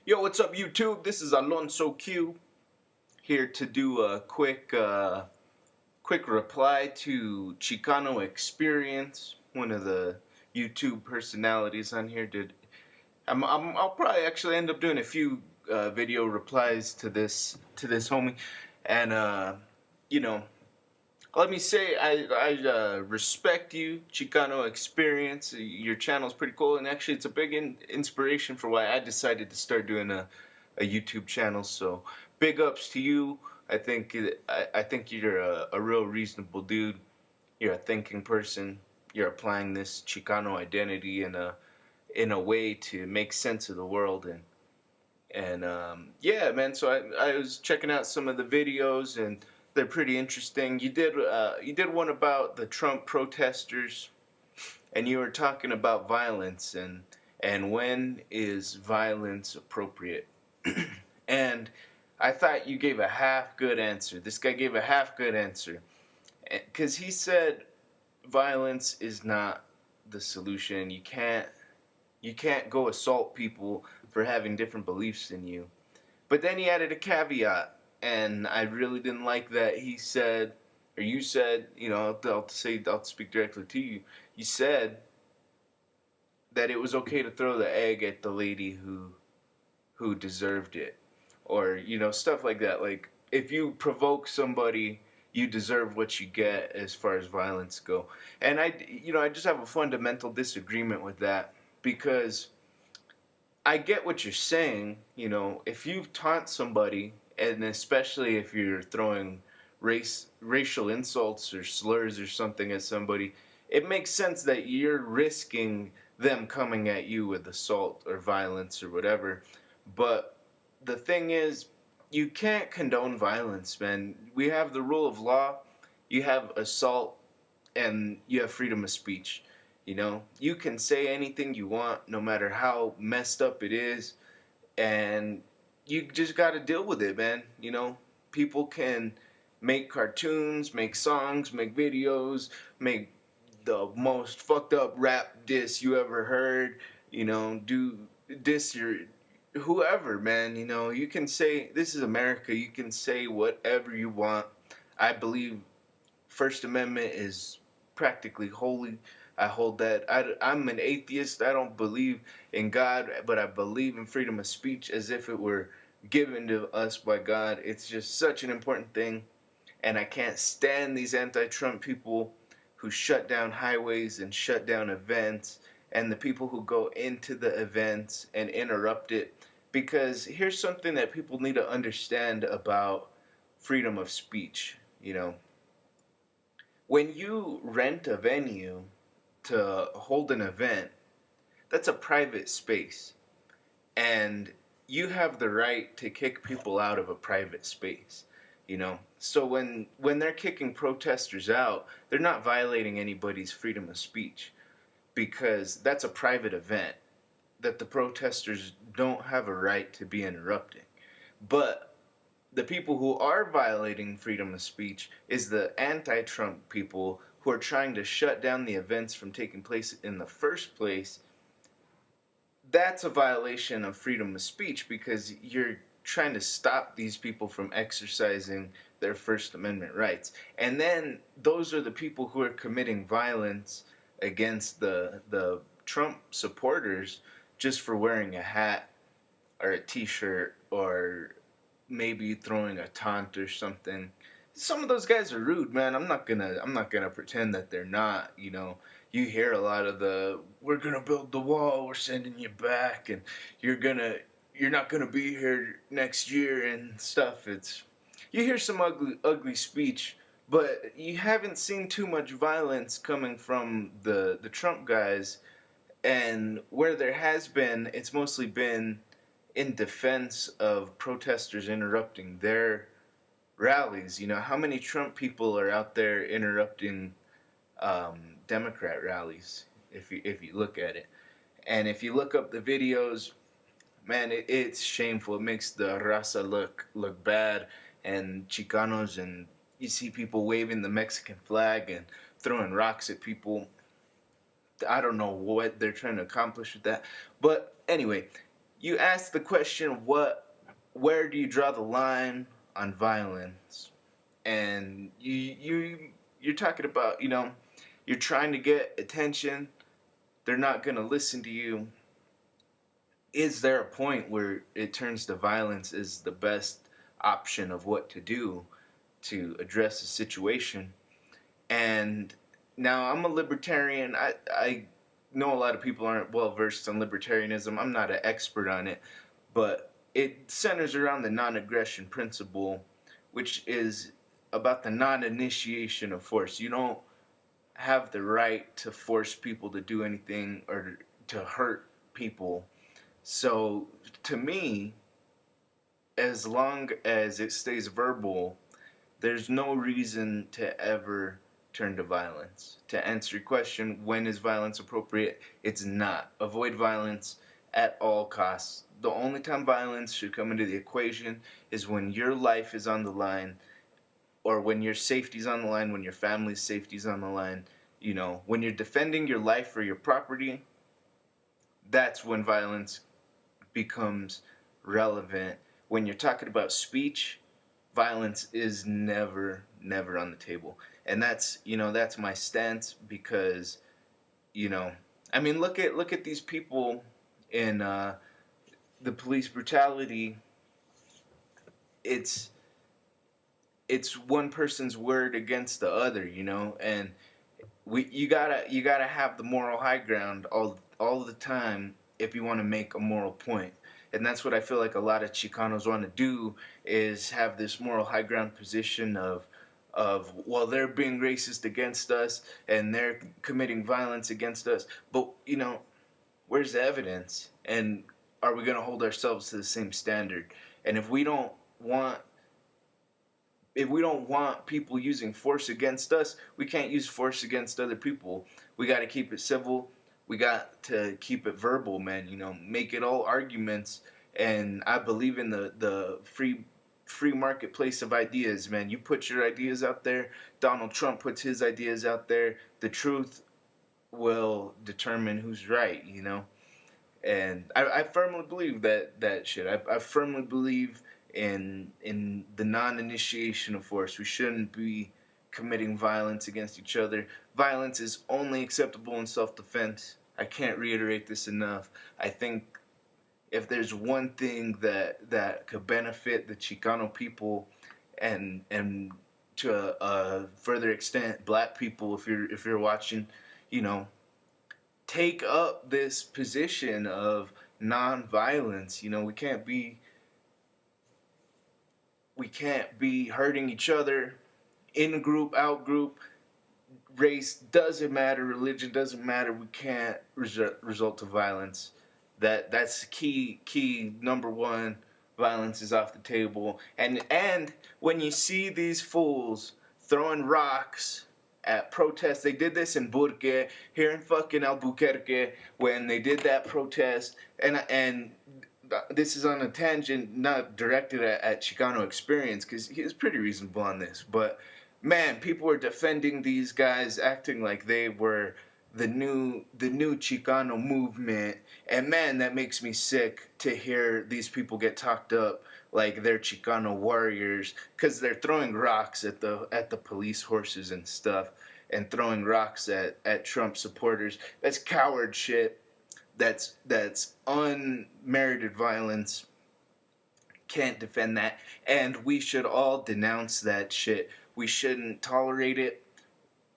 Yo, what's up, YouTube? This is Alonzo Q here to do a quick reply to Chicano Xperience, one of the YouTube personalities on here. I'll probably actually end up doing a few video replies to this homie, and you know, let me say I respect you, Chicano Xperience. Your channel's pretty cool, and actually, it's a big inspiration for why I decided to start doing a YouTube channel. So, big ups to you. I think you're a real reasonable dude. You're a thinking person. You're applying this Chicano identity in a way to make sense of the world, and yeah, man. So I was checking out some of the videos, and they're pretty interesting. You did one about the Trump protesters, and you were talking about violence and when is violence appropriate. And I thought you gave a half good answer. This guy gave a half good answer, because he said violence is not the solution. You can't go assault people for having different beliefs than you. But then he added a caveat, and I really didn't like that. He said, or you said, I'll speak directly to you. You said that it was okay to throw the egg at the lady who deserved it, or stuff like that. Like, if you provoke somebody, you deserve what you get as far as violence go. And I just have a fundamental disagreement with that, because I get what you're saying. If you taunt somebody, and especially if you're throwing racial insults or slurs or something at somebody, it makes sense that you're risking them coming at you with assault or violence or whatever. But the thing is, you can't condone violence, man. We have the rule of law, you have assault, and you have freedom of speech. You can say anything you want, no matter how messed up it is, and you just got to deal with it, man. People can make cartoons, make songs, make videos, make the most fucked up rap diss you ever heard. Do diss your whoever, man. You can say, this is America. You can say whatever you want. I believe First Amendment is practically holy. I hold that. I'm an atheist. I don't believe in God, but I believe in freedom of speech as if it were given to us by God. It's just such an important thing. And I can't stand these anti-Trump people who shut down highways and shut down events, and the people who go into the events and interrupt it. Because here's something that people need to understand about freedom of speech. When you rent a venue to hold an event, that's a private space. And you have the right to kick people out of a private space. So when they're kicking protesters out, they're not violating anybody's freedom of speech, because that's a private event that the protesters don't have a right to be interrupting. But the people who are violating freedom of speech is the anti-Trump people who are trying to shut down the events from taking place in the first place. That's a violation of freedom of speech, because you're trying to stop these people from exercising their First Amendment rights. And then those are the people who are committing violence against the Trump supporters just for wearing a hat or a t-shirt, or maybe throwing a taunt or something. Some of those guys are rude, man. I'm not gonna pretend that they're not. You hear a lot of the "we're gonna build the wall, we're sending you back, and you're not gonna be here next year" and stuff. You hear some ugly speech, but you haven't seen too much violence coming from the Trump guys. And where there has been, it's mostly been in defense of protesters interrupting their rallies. How many Trump people are out there interrupting Democrat rallies? If you look at it, and if you look up the videos, man, it's shameful. It makes the raza look bad, and Chicanos, and you see people waving the Mexican flag and throwing rocks at people. I don't know what they're trying to accomplish with that, but anyway, you ask the question, where do you draw the line on violence? And you're talking about, you're trying to get attention. They're not going to listen to you. Is there a point where it turns to violence is the best option of what to do to address the situation? And now I'm a libertarian. I know a lot of people aren't well versed on libertarianism. I'm not an expert on it, but it centers around the non-aggression principle, which is about the non-initiation of force. You don't have the right to force people to do anything or to hurt people. So to me, as long as it stays verbal, there's no reason to ever turn to violence. To answer your question, when is violence appropriate? It's not. Avoid violence at all costs. The only time violence should come into the equation is when your life is on the line, or when your safety's on the line, when your family's safety's on the line. When you're defending your life or your property, that's when violence becomes relevant. When you're talking about speech, violence is never on the table. And that's my stance, because I mean, look at these people in the police brutality. It's one person's word against the other, and you gotta have the moral high ground all the time if you want to make a moral point. And that's what I feel like a lot of Chicanos want to do, is have this moral high ground position of, well, they're being racist against us and they're committing violence against us, but where's the evidence? And are we going to hold ourselves to the same standard? And want if we don't want people using force against us, we can't use force against other people. We got to keep it civil. We got to keep it verbal, man. Make it all arguments. And I believe in the free marketplace of ideas, man. You put your ideas out there. Donald Trump puts his ideas out there. The truth will determine who's right. And I firmly believe that shit. I firmly believe in the non-initiation of force. We shouldn't be committing violence against each other. Violence is only acceptable in self-defense. I can't reiterate this enough. I think if there's one thing that could benefit the Chicano people, and to a further extent black people, if you're watching, take up this position of non-violence. We can't be hurting each other, in group, out group. Race doesn't matter, religion doesn't matter. We can't result to violence. That's key number one. Violence is off the table. And when you see these fools throwing rocks at protests, they did this in Burque, here in fucking Albuquerque, when they did that protest, and this is on a tangent, not directed at Xicano Xperience, because he was pretty reasonable on this, but man, people were defending these guys, acting like they were the new Chicano movement, and man, that makes me sick to hear these people get talked up like they're Chicano warriors, because they're throwing rocks at the police horses and stuff, and throwing rocks at Trump supporters. That's coward shit. That's unmerited violence. Can't defend that, and we should all denounce that shit. We shouldn't tolerate it,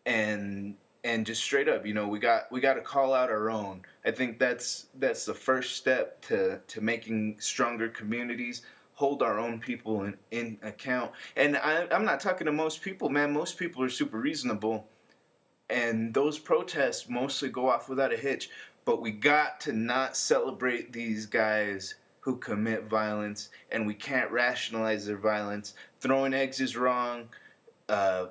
and just straight up, we got to call out our own. I think that's the first step to making stronger communities. Hold our own people in account. And I'm not talking to most people, man. Most people are super reasonable, and those protests mostly go off without a hitch. But we got to not celebrate these guys who commit violence, and we can't rationalize their violence. Throwing eggs is wrong. Uh,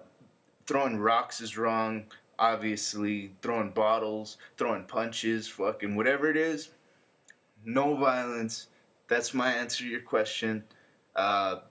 Throwing rocks is wrong. Obviously, throwing bottles, throwing punches, fucking whatever it is. No violence. That's my answer to your question. Uh,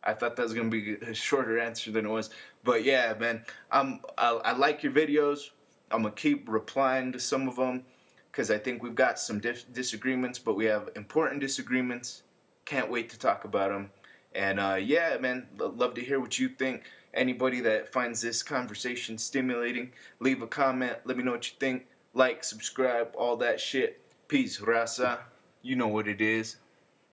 I thought that was gonna be a shorter answer than it was, but yeah, man. I like your videos. I'm gonna keep replying to some of them. because I think we've got some disagreements, but we have important disagreements. Can't wait to talk about them. And yeah, man, love to hear what you think. Anybody that finds this conversation stimulating, leave a comment. Let me know what you think. Like, subscribe, all that shit. Peace, raza. You know what it is.